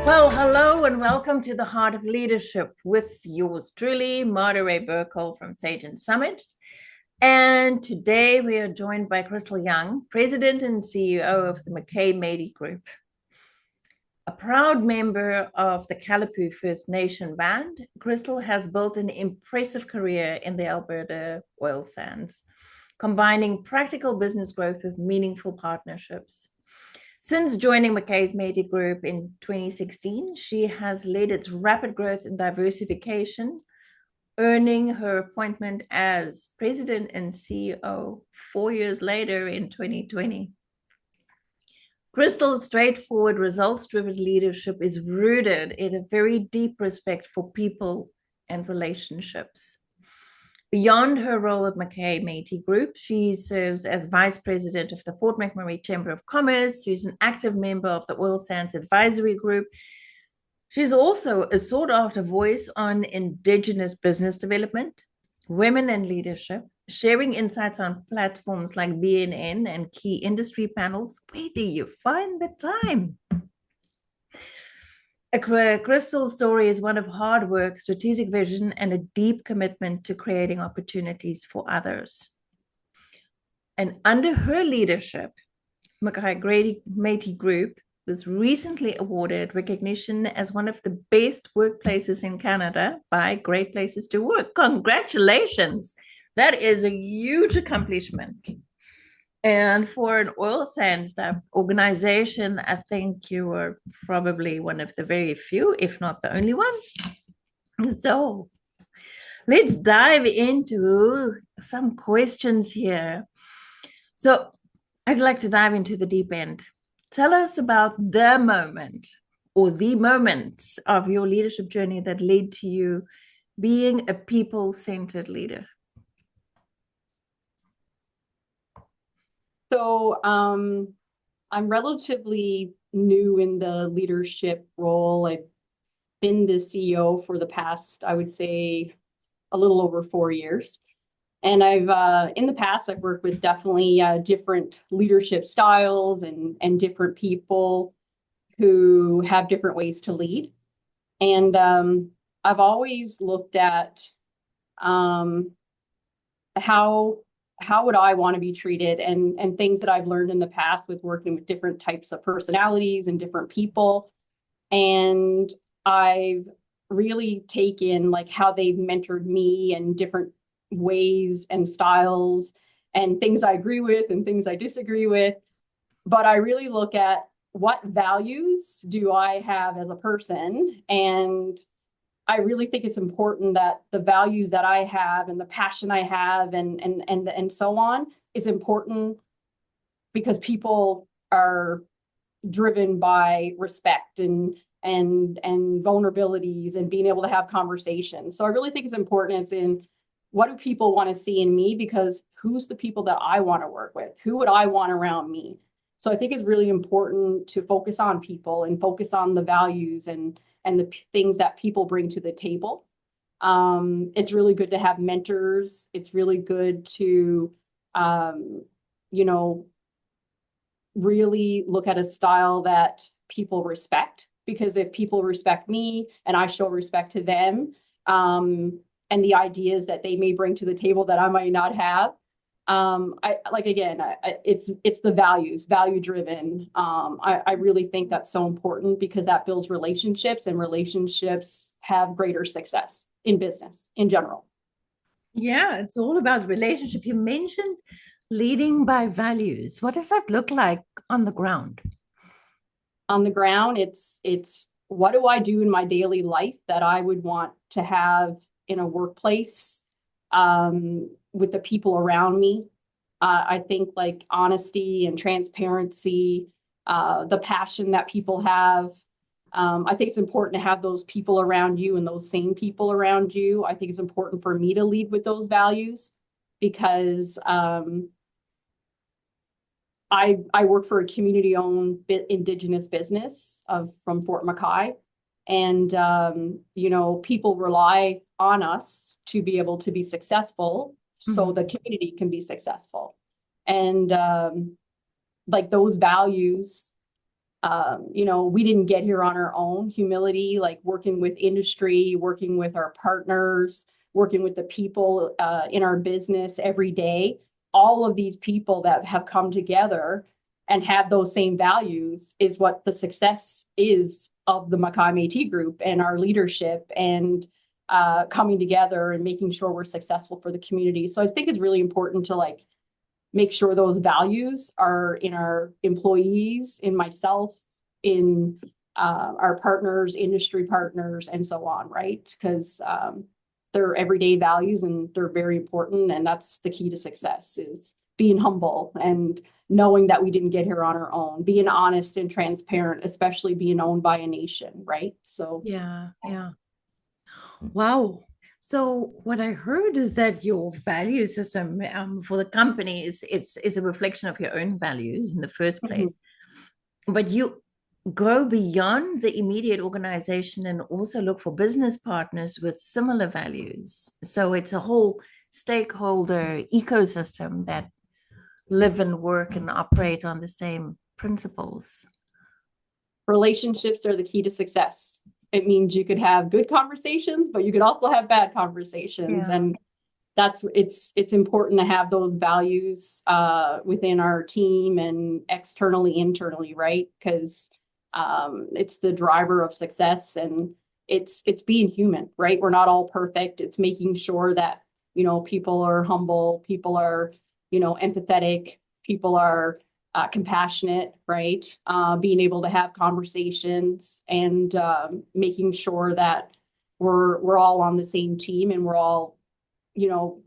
Well, hello and welcome to the Heart of Leadership with yours truly, Marjorie Burkle from Sage and Summit. And today we are joined by Crystal Young, President and CEO of the McKay Métis Group. A proud member of the Qalipu First Nation Band, Crystal has built an impressive career in the Alberta oil sands, combining practical business growth with meaningful partnerships. Since joining McKay Métis Group in 2016, she has led its rapid growth and diversification, earning her appointment as President and CEO 4 years later in 2020. Crystal's straightforward, results-driven leadership is rooted in a very deep respect for people and relationships. Beyond her role at McKay Métis Group, she serves as Vice President of the Fort McMurray Chamber of Commerce. She's an active member of the Oil Sands Advisory Group. She's also a sought-after voice on Indigenous business development, women and leadership, sharing insights on platforms like BNN and key industry panels. Where do you find the time? Crystal's story is one of hard work, strategic vision, and a deep commitment to creating opportunities for others. And under her leadership, McKay Métis Group was recently awarded recognition as one of the best workplaces in Canada by Great Places to Work. Congratulations! That is a huge accomplishment. And for an oil sands organization, I think you were probably one of the very few, if not the only one. So let's dive into some questions here. So I'd like to dive into the deep end. Tell us about the moment or the moments of your leadership journey that led to you being a people-centered leader. So I'm relatively new in the leadership role. I've been the CEO for the past, I would say, a little over 4 years. And in the past, I've worked with definitely different leadership styles and different people who have different ways to lead. And I've always looked at how would I want to be treated, and things that I've learned in the past with working with different types of personalities and different people. And I've really taken like how they've mentored me and different ways and styles and things I agree with and things I disagree with. But I really look at what values do I have as a person, and I really think it's important that the values that I have and the passion I have and so on is important, because people are driven by respect and vulnerabilities and being able to have conversations. So I really think it's important. It's in what do people want to see in me, because who's the people that I want to work with? Who would I want around me? So I think it's really important to focus on people and focus on the values and the things that people bring to the table. It's really good to have mentors. It's really good to, really look at a style that people respect, because if people respect me and I show respect to them, and the ideas that they may bring to the table that I might not have, it's the values, value driven. I really think that's so important, because that builds relationships, and relationships have greater success in business in general. Yeah, it's all about relationship. You mentioned leading by values. What does that look like on the ground? On the ground, it's what do I do in my daily life that I would want to have in a workplace, with the people around me. I think like honesty and transparency, the passion that people have. I think it's important to have those people around you and those same people around you. I think it's important for me to lead with those values, because I work for a community-owned Indigenous business from Fort McKay. And, people rely on us to be able to be successful, so the community can be successful. And like those values we didn't get here on our own. Humility, like working with industry, working with our partners, working with the people in our business every day. All of these people that have come together and have those same values is what the success is of the McKay Métis Group and our leadership, and coming together and making sure we're successful for the community. So I think it's really important to like make sure those values are in our employees, in myself, in our partners, industry partners, and so on, right? Because they're everyday values and they're very important. And that's the key to success, is being humble and knowing that we didn't get here on our own, being honest and transparent, especially being owned by a nation, right? So Yeah, yeah. Wow. So what I heard is that your value system for the company is a reflection of your own values in the first place, but you go beyond the immediate organization and also look for business partners with similar values. So it's a whole stakeholder ecosystem that live and work and operate on the same principles. relationships are the key to success. It means you could have good conversations, but you could also have bad conversations. Yeah. And it's important to have those values within our team and externally, internally, right? Because it's the driver of success, and it's being human, right? We're not all perfect. It's making sure that, people are humble, people are, empathetic, people are compassionate, right? Being able to have conversations, and making sure that we're all on the same team, and we're all,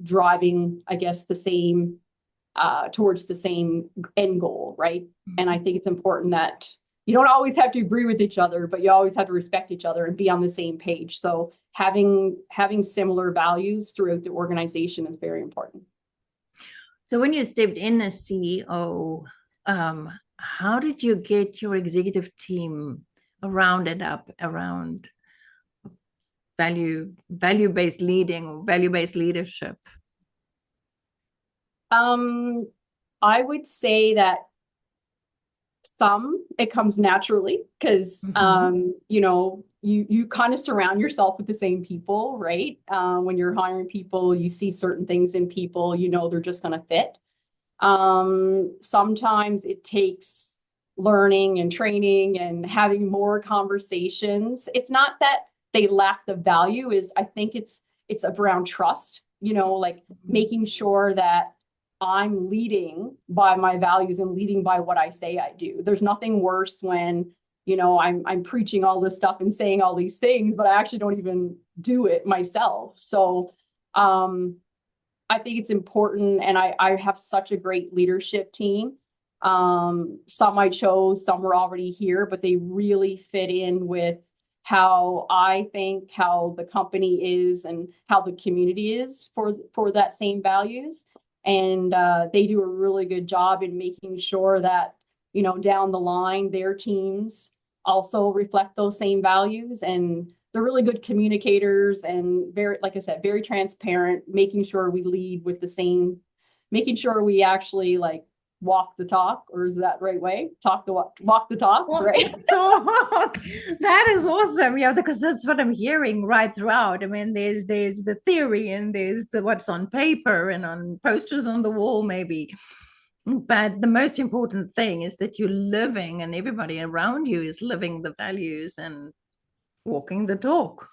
driving, I guess, the same towards the same end goal, right? Mm-hmm. And I think it's important that you don't always have to agree with each other, but you always have to respect each other and be on the same page. So having similar values throughout the organization is very important. So when you stepped in as CEO, how did you get your executive team rounded up around value-based leading or value-based leadership? I would say that it comes naturally, because you kind of surround yourself with the same people, right? When you're hiring people, you see certain things in people, they're just going to fit. Sometimes it takes learning and training and having more conversations. It's not that they lack the value, I think it's around trust, like making sure that I'm leading by my values and leading by what I say I do. There's nothing worse when, I'm preaching all this stuff and saying all these things, but I actually don't even do it myself. So I think it's important, and I have such a great leadership team. Some I chose, some were already here, but they really fit in with how I think, how the company is, and how the community is for that same values. And they do a really good job in making sure that, down the line, their teams also reflect those same values. And they're really good communicators and very, like I said, very transparent, making sure we lead with the same, making sure we actually like walk the talk, or is that the right way? Walk the talk, right? So that is awesome, because that's what I'm hearing right throughout. I mean, there's the theory, and there's what's on paper and on posters on the wall, maybe. But the most important thing is that you're living, and everybody around you is living the values and walking the talk.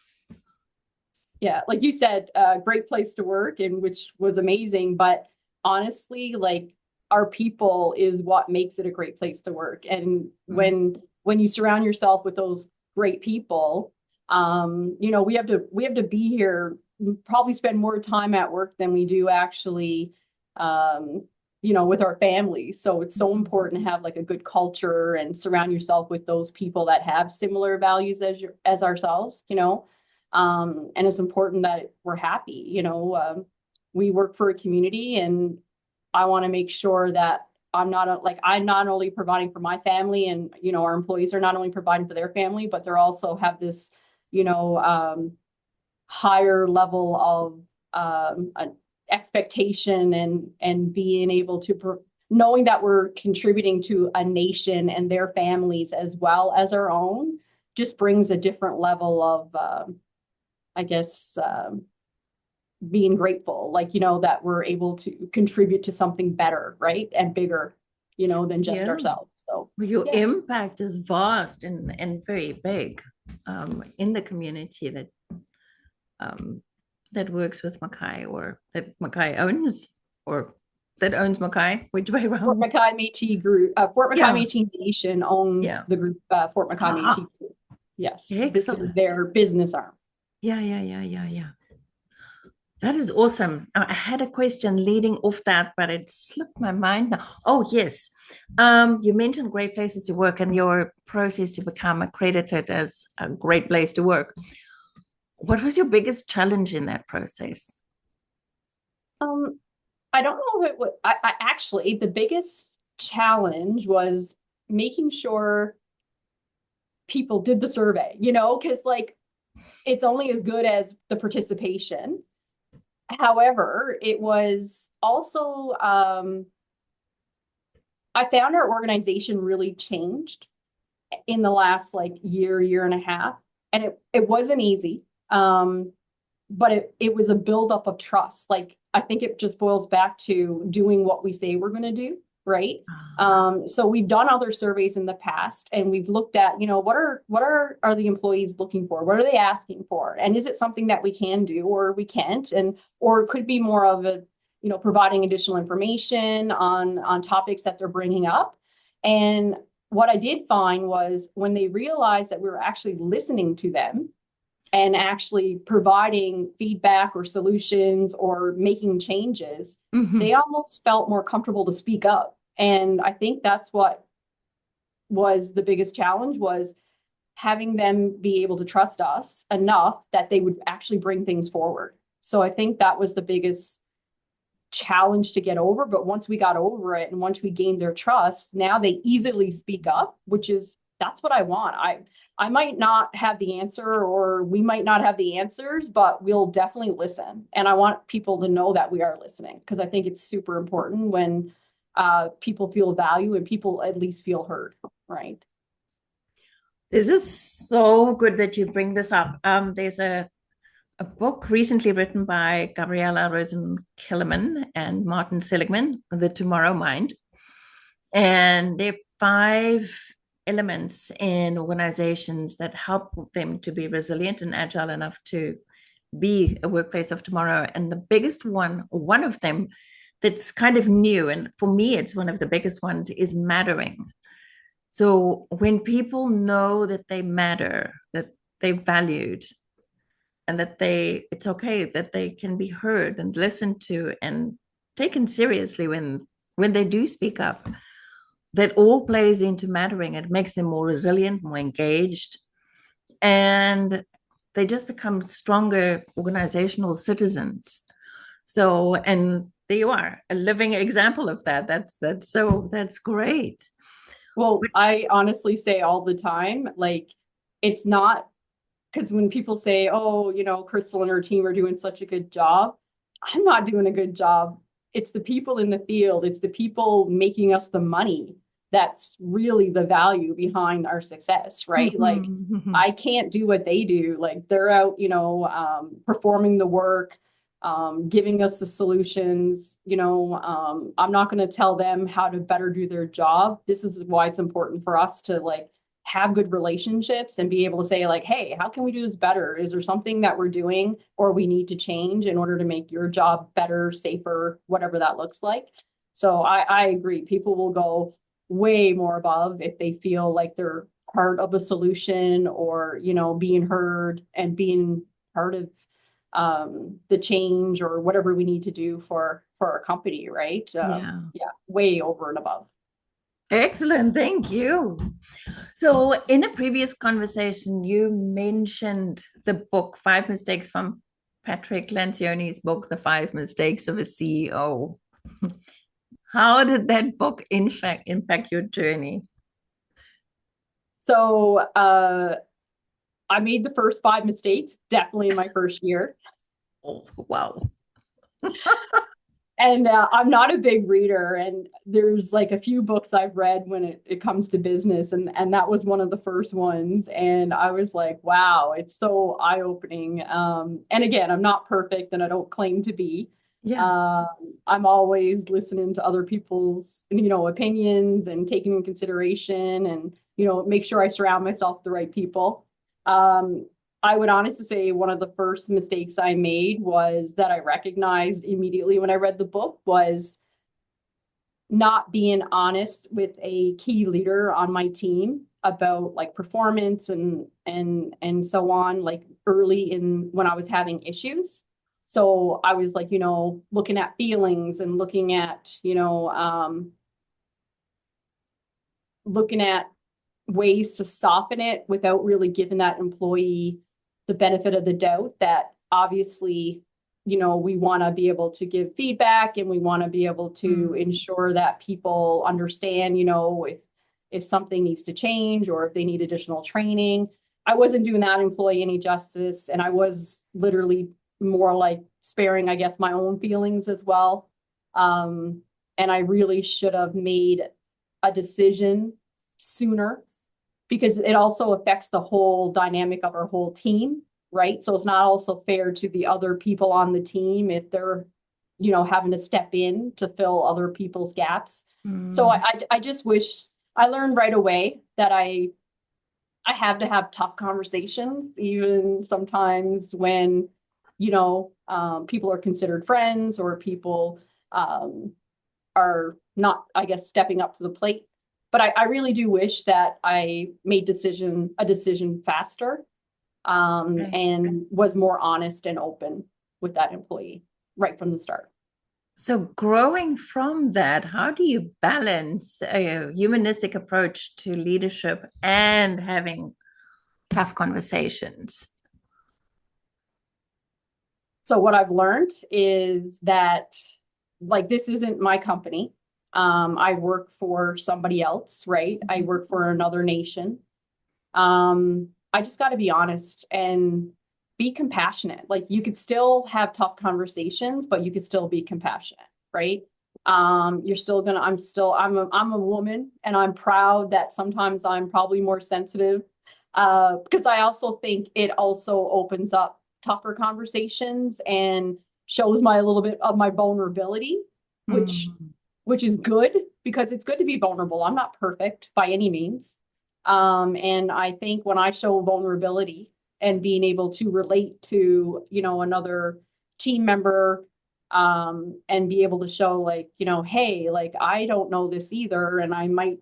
Yeah, like you said, great place to work, and which was amazing. But honestly, like, our people is what makes it a great place to work. And when you surround yourself with those great people, we have to be here, probably spend more time at work than we do actually, with our families. So it's so important to have like a good culture and surround yourself with those people that have similar values as ourselves, and it's important that we're happy. We work for a community, and I want to make sure that I'm not only providing for my family, and, our employees are not only providing for their family, but they're also have this, higher level of expectation, and being able to knowing that we're contributing to a nation and their families as well as our own just brings a different level of, I guess, being grateful, like, that we're able to contribute to something better, right? And bigger, than just ourselves. So your impact is vast and very big in the community that works with McKay, or that McKay owns, or that owns McKay, which way around? Fort McKay Métis Group, Fort McKay Métis Nation owns the group, Fort McKay Métis Group. Yes, excellent. This is their business arm. Yeah. That is awesome. I had a question leading off that, but it slipped my mind now. Oh, yes. You mentioned great places to work and your process to become accredited as a great place to work. What was your biggest challenge in that process? I don't know if it was, I actually, the biggest challenge was making sure people did the survey, because like it's only as good as the participation. However, it was also, I found our organization really changed in the last like year and a half. And it wasn't easy. But it was a buildup of trust. Like, I think it just boils back to doing what we say we're going to do. Right. So we've done other surveys in the past and we've looked at, what are the employees looking for? What are they asking for? And is it something that we can do or we can't? Or it could be more of a, providing additional information on topics that they're bringing up. And what I did find was when they realized that we were actually listening to them and actually providing feedback or solutions or making changes, they almost felt more comfortable to speak up. And I think that's what was the biggest challenge, was having them be able to trust us enough that they would actually bring things forward. So I think that was the biggest challenge to get over. But once we got over it and once we gained their trust, now they easily speak up, that's what I want. I might not have the answer or we might not have the answers, but we'll definitely listen. And I want people to know that we are listening, because I think it's super important when people feel value and people at least feel heard, right? This is so good that you bring this up. There's a book recently written by Gabriella Rosen-Killerman and Martin Seligman, The Tomorrow Mind. And there are 5 elements in organizations that help them to be resilient and agile enough to be a workplace of tomorrow. And the biggest one of them that's kind of new, and for me, it's one of the biggest ones, is mattering. So when people know that they matter, that they're valued, and that it's okay, that they can be heard and listened to and taken seriously when they do speak up, that all plays into mattering. It makes them more resilient, more engaged, and they just become stronger organizational citizens. So, and there you are, a living example of that. That's great. Well, I honestly say all the time, like, it's not, because when people say, oh, Crystal and her team are doing such a good job, I'm not doing a good job. It's the people in the field. It's the people making us the money. That's really the value behind our success, right? Like, I can't do what they do. Like, they're out, performing the work, giving us the solutions. I'm not going to tell them how to better do their job. This is why it's important for us to like have good relationships and be able to say like, hey, how can we do this better? Is there something that we're doing or we need to change in order to make your job better, safer, whatever that looks like? So I agree. People will go way more above if they feel like they're part of a solution or, being heard and being part of the change or whatever we need to do for our company, right? Yeah, way over and above. Excellent, thank you. So in a previous conversation, you mentioned the book, 5 Mistakes, from Patrick Lencioni's book, The 5 Mistakes of a CEO. How did that book, in fact, impact your journey? So I made the first 5 mistakes, definitely in my first year. Oh, wow. And I'm not a big reader, and there's like a few books I've read when it comes to business, and that was one of the first ones. And I was like, wow, it's so eye-opening. And again, I'm not perfect, and I don't claim to be. Yeah. Uh, I'm always listening to other people's, opinions and taking in consideration, and make sure I surround myself with the right people. Um, I would honestly say one of the first mistakes I made was that I recognized immediately when I read the book was not being honest with a key leader on my team about like performance and so on, like early in when I was having issues. So I was like, looking at feelings and looking at ways to soften it without really giving that employee the benefit of the doubt that obviously, we want to be able to give feedback, and we want to be able to ensure that people understand, if something needs to change or if they need additional training. I wasn't doing that employee any justice, and I was literally more like sparing, I guess, my own feelings as well. And I really should have made a decision sooner, because it also affects the whole dynamic of our whole team, right? So it's not also fair to the other people on the team if they're, having to step in to fill other people's gaps. So I just wish I learned right away that I have to have tough conversations, even sometimes when, people are considered friends, or people are not, I guess, stepping up to the plate. But I really do wish that I made a decision faster, and was more honest and open with that employee right from the start. So growing from that, how do you balance a humanistic approach to leadership and having tough conversations? So what I've learned is that, like, this isn't my company. I work for somebody else, right? I work for another nation. I just got to be honest and be compassionate. Like, you could still have tough conversations, but you could still be compassionate, right? You're still gonna, I'm a woman, and I'm proud that sometimes I'm probably more sensitive, because I also think it also opens up tougher conversations and shows my a little bit of my vulnerability, which which is good, because it's good to be vulnerable. I'm not perfect by any means. And I think when I show vulnerability and being able to relate to, another team member, and be able to show, like, hey, like, I don't know this either. And I might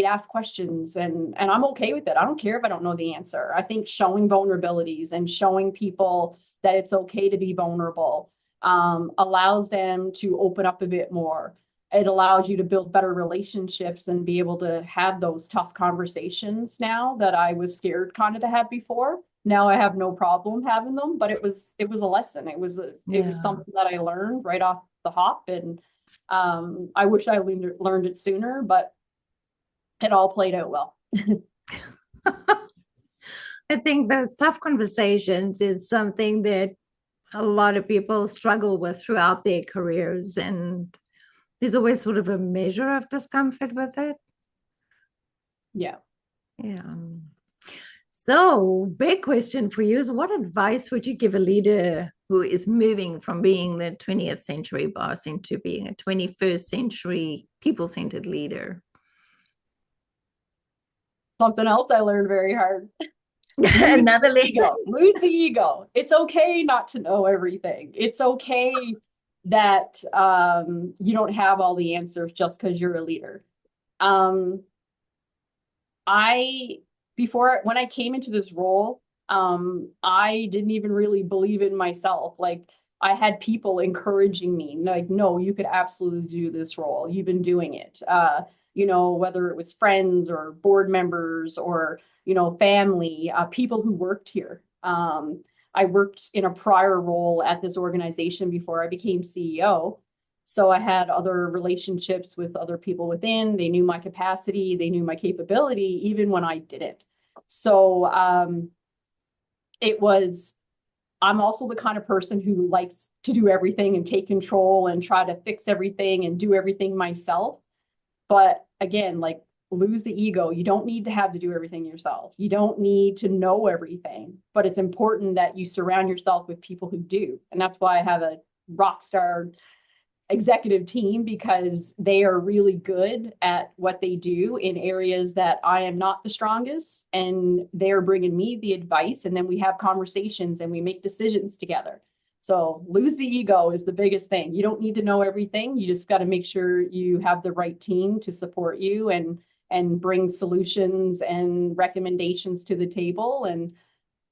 ask questions, and I'm okay with it. I don't care if I don't know the answer. I think showing vulnerabilities and showing people that it's okay to be vulnerable, allows them to open up a bit more. It allows you to build better relationships and be able to have those tough conversations now that I was scared kind of to have before. Now I have no problem having them, but it was a lesson. It was something that I learned right off the hop, and I wish I learned it sooner, but it all played out well. I think those tough conversations is something that a lot of people struggle with throughout their careers, and there's always sort of a measure of discomfort with it. Yeah. Yeah. So, big question for you is, what advice would you give a leader who is moving from being the 20th century boss into being a 21st century people-centered leader? Something else I learned very hard. Another lesson. Lose the ego. It's okay not to know everything. It's okay that you don't have all the answers just because you're a leader. When I came into this role, I didn't even really believe in myself. Like, I had people encouraging me, like, no, you could absolutely do this role. You've been doing it. Whether it was friends or board members or, family, people who worked here. I worked in a prior role at this organization before I became CEO. So I had other relationships with other people within. They knew my capacity, they knew my capability, even when I didn't. So it was I'm also the kind of person who likes to do everything and take control and try to fix everything and do everything myself. But again, like, lose the ego. You don't need to have to do everything yourself. You don't need to know everything, but it's important that you surround yourself with people who do. And that's why I have a rock star executive team, because they are really good at what they do in areas that I am not the strongest, and they're bringing me the advice, and then we have conversations and we make decisions together. So lose the ego is the biggest thing. You don't need to know everything. You just got to make sure you have the right team to support you and bring solutions and recommendations to the table. And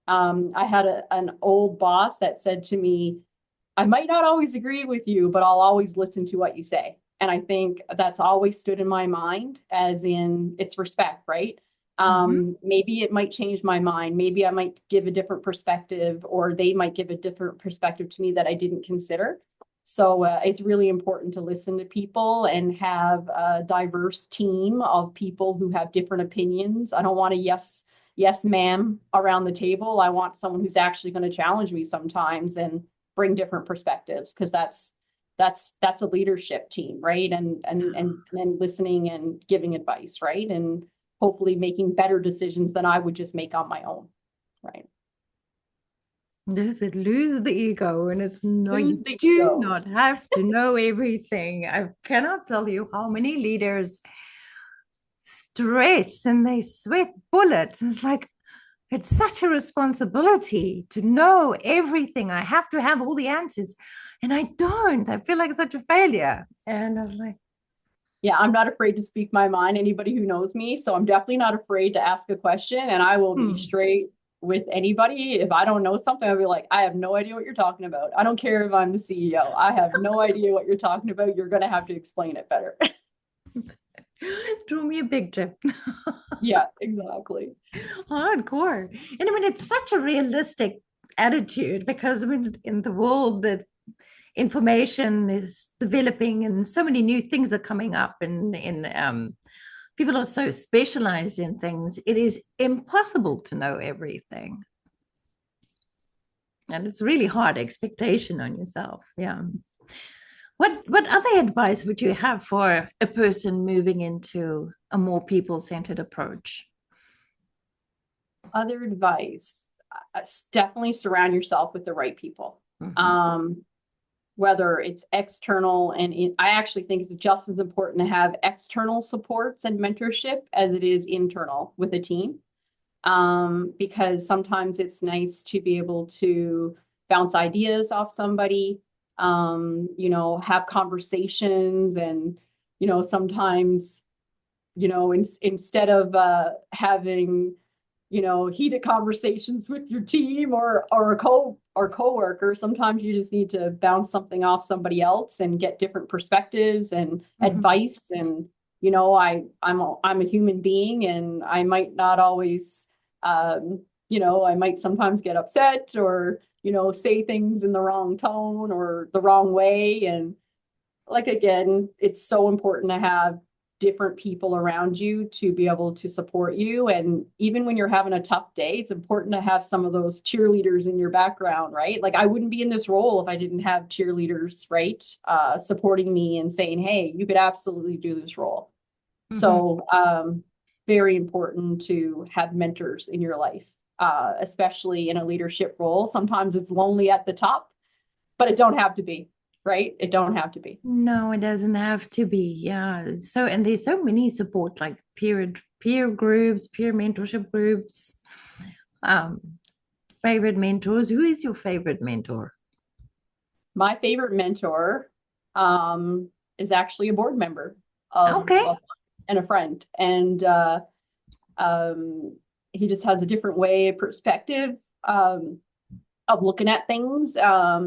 I had an old boss that said to me, I might not always agree with you, but I'll always listen to what you say. And I think that's always stood in my mind, as in, it's respect, right? Maybe it might change my mind. Maybe I might give a different perspective, or they might give a different perspective to me that I didn't consider. So it's really important to listen to people and have a diverse team of people who have different opinions. I don't want a yes, ma'am around the table. I want someone who's actually going to challenge me sometimes and bring different perspectives, because that's a leadership team, right? And listening and giving advice, right? And hopefully making better decisions than I would just make on my own, right? Lose the ego, and it's no, Lose you the do ego. not have to know everything. I cannot tell you how many leaders stress and they sweat bullets. It's like, it's such a responsibility to know everything. I have to have all the answers, and I don't. I feel like such a failure. And I was like, Yeah, I'm not afraid to speak my mind. Anybody who knows me, so I'm definitely not afraid to ask a question, and I will be straight with anybody. If I don't know something, I'll be like, I have no idea what you're talking about. I don't care if I'm the CEO. I have no idea what you're talking about. You're going to have to explain it better. draw me a picture. Yeah, exactly. Hardcore. And I mean, it's such a realistic attitude, because I mean, in the world that information is developing and so many new things are coming up, and people are so specialized in things, it is impossible to know everything. And it's really hard expectation on yourself. Yeah. What other advice would you have for a person moving into a more people-centered approach? Other advice, definitely surround yourself with the right people. Whether it's external, and I actually think it's just as important to have external supports and mentorship as it is internal with a team. Because sometimes it's nice to be able to bounce ideas off somebody, have conversations, and, sometimes, instead of having, heated conversations with your team or coworker, sometimes you just need to bounce something off somebody else and get different perspectives and advice. And, I'm a human being, and I might not always, I might sometimes get upset, or, say things in the wrong tone or the wrong way. And like, again, it's so important to have different people around you to be able to support you. And even when you're having a tough day, it's important to have some of those cheerleaders in your background, right? Like, I wouldn't be in this role if I didn't have cheerleaders, right? Supporting me and saying, hey, you could absolutely do this role. So very important to have mentors in your life, especially in a leadership role. Sometimes it's lonely at the top, but it don't have to be. Right? It don't have to be. No, it doesn't have to be. Yeah. So, and there's so many support, like peer groups, peer mentorship groups. Favorite mentors. Who is your favorite mentor? My favorite mentor is actually a board member and a friend. And he just has a different way of perspective of looking at things.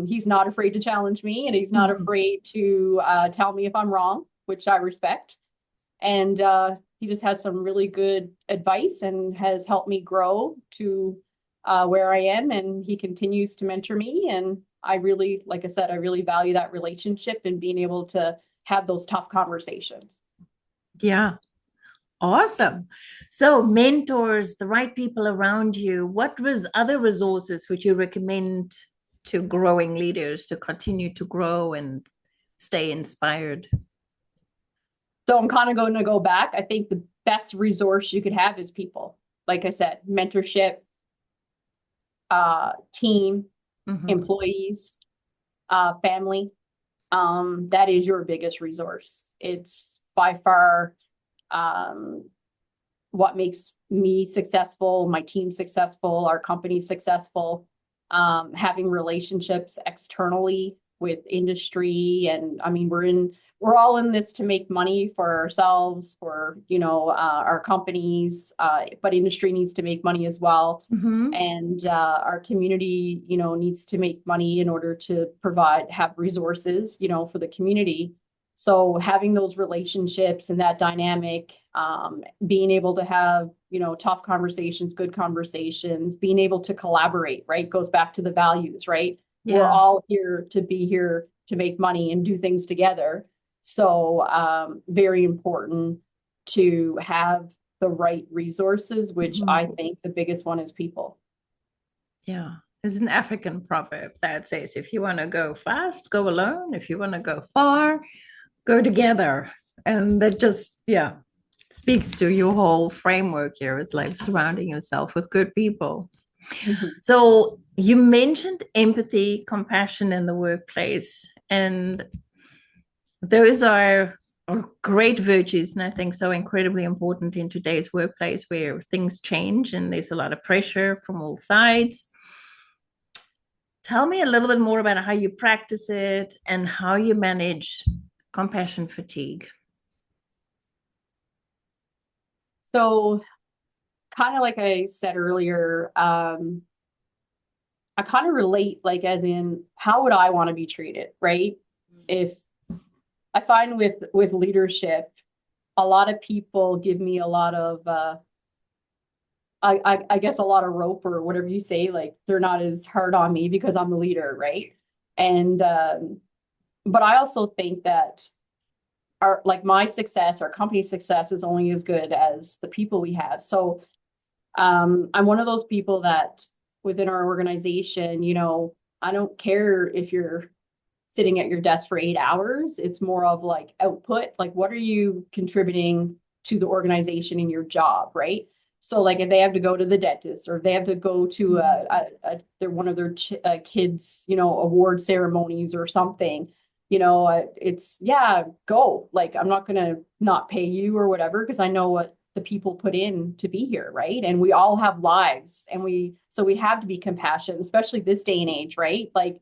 He's not afraid to challenge me, and he's not afraid to tell me if I'm wrong, which I respect. And he just has some really good advice and has helped me grow to where I am. And he continues to mentor me. And I really, like I said, I really value that relationship and being able to have those tough conversations. Yeah. Awesome. So mentors, the right people around you. What was other resources would you recommend to growing leaders to continue to grow and stay inspired? So I'm kind of going to go back. I think the best resource you could have is people. Like I said, mentorship, team, employees, family. That is your biggest resource. It's by far what makes me successful, my team successful, our company successful. Having relationships externally with industry, and I mean, we're all in this to make money for ourselves, for our companies, but industry needs to make money as well. And our community needs to make money in order to have resources for the community. So having those relationships and that dynamic, being able to have tough conversations, good conversations, being able to collaborate, right, goes back to the values, right? We're all here to make money and do things together. So very important to have the right resources, which I think the biggest one is people. Yeah. There's an African proverb that says, if you want to go fast, go alone. If you want to go far, go together. And that just, speaks to your whole framework here. It's like surrounding yourself with good people. So you mentioned empathy, compassion in the workplace, and those are great virtues, and I think so incredibly important in today's workplace where things change and there's a lot of pressure from all sides. Tell me a little bit more about how you practice it and how you manage compassion fatigue. So kind of like I said earlier, I kind of relate, like, as in, how would I want to be treated, right? If I find with leadership, a lot of people give me a lot of, I guess, a lot of rope or whatever you say, like they're not as hard on me because I'm the leader, right? And, but I also think that my success, our company's success is only as good as the people we have. So I'm one of those people that within our organization, I don't care if you're sitting at your desk for 8 hours. It's more of like output, like what are you contributing to the organization in your job, right? So like if they have to go to the dentist or they have to go to one of their kids, award ceremonies or something, it's go. Like I'm not gonna not pay you or whatever because I know what the people put in to be here, right? And we all have lives, and we have to be compassionate, especially this day and age, right? Like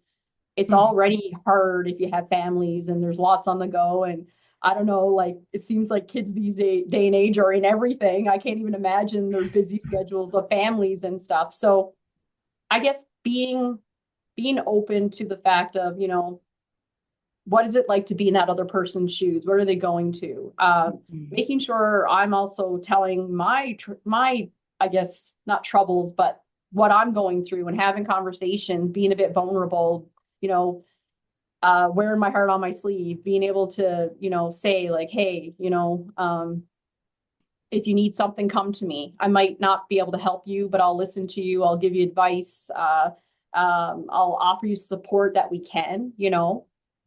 it's already hard if you have families and there's lots on the go. And I don't know, like it seems like kids these day and age are in everything. I can't even imagine their busy schedules of families and stuff. So I guess being open to the fact of, what is it like to be in that other person's shoes? What are they going to? Making sure I'm also telling my, I guess, not troubles, but what I'm going through and having conversations, being a bit vulnerable, wearing my heart on my sleeve, being able to, say like, hey, if you need something, come to me. I might not be able to help you, but I'll listen to you. I'll give you advice. I'll offer you support that we can,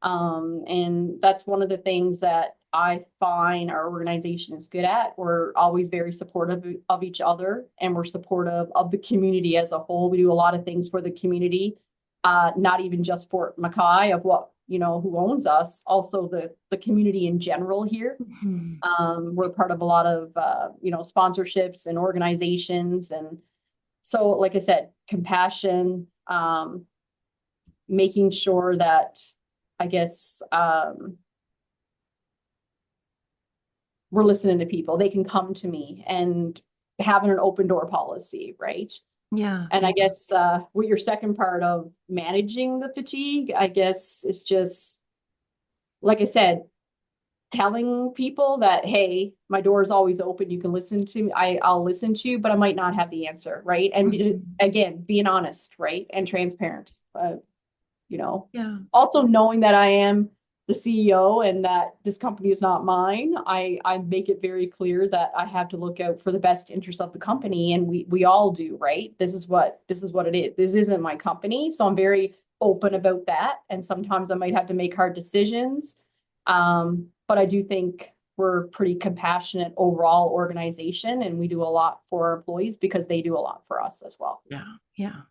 and that's one of the things that I find our organization is good at. We're always very supportive of each other, and we're supportive of the community as a whole. We do a lot of things for the community, not even just for McKay, of what, who owns us, also the community in general here. We're part of a lot of, sponsorships and organizations. And so, like I said, compassion, making sure that, I guess, we're listening to people. They can come to me, and having an open door policy, right? Yeah. And I guess with your second part of managing the fatigue, I guess it's just, like I said, telling people that, hey, my door is always open. You can listen to me. I'll listen to you, but I might not have the answer, right? And again, being honest, right? And transparent. Also knowing that I am the CEO and that this company is not mine, I make it very clear that I have to look out for the best interest of the company, and we all do, right? This is what it is. This isn't my company, so I'm very open about that. And sometimes I might have to make hard decisions. But I do think we're a pretty compassionate overall organization, and we do a lot for our employees because they do a lot for us as well. Yeah, yeah.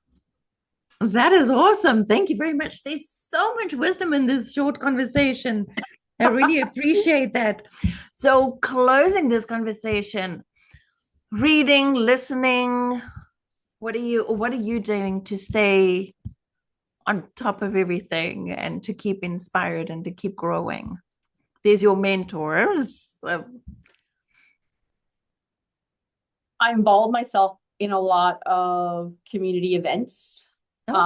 That is awesome. Thank you very much. There's so much wisdom in this short conversation. I really appreciate that. So, closing this conversation, reading, listening, what are you doing to stay on top of everything and to keep inspired and to keep growing? There's your mentors. I involve myself in a lot of community events. Okay.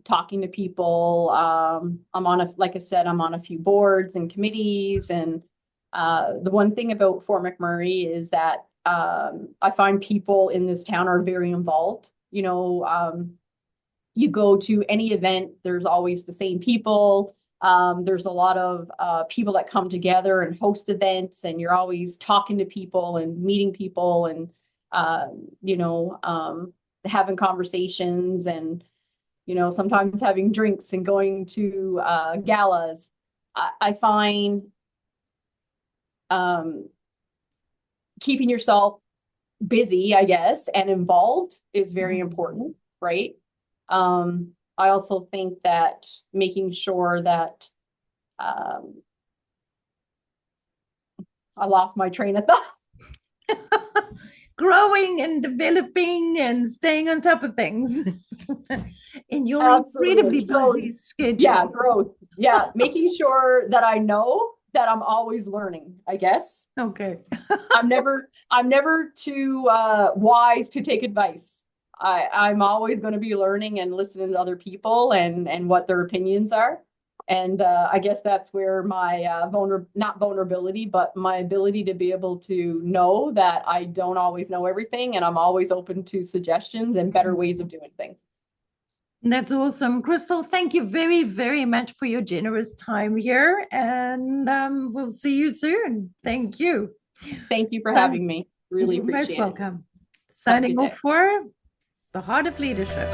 Talking to people. Like I said, I'm on a few boards and committees. And the one thing about Fort McMurray is that I find people in this town are very involved. You go to any event, there's always the same people. There's a lot of people that come together and host events, and you're always talking to people and meeting people and, having conversations and, sometimes having drinks and going to galas. I find keeping yourself busy, I guess, and involved is very important, right? I also think that making sure that I lost my train of thought. Growing and developing and staying on top of things in your incredibly busy schedule. Yeah, growth. Yeah, making sure that I know that I'm always learning, I guess. Okay. I'm never too wise to take advice. I'm always going to be learning and listening to other people and what their opinions are. And I guess that's where my not vulnerability, but my ability to be able to know that I don't always know everything, and I'm always open to suggestions and better ways of doing things. That's awesome. Crystal, thank you very, very much for your generous time here, and we'll see you soon. Thank you. Thank you for having me. Really appreciate it. You're most welcome. Signing off for The Heart of Leadership.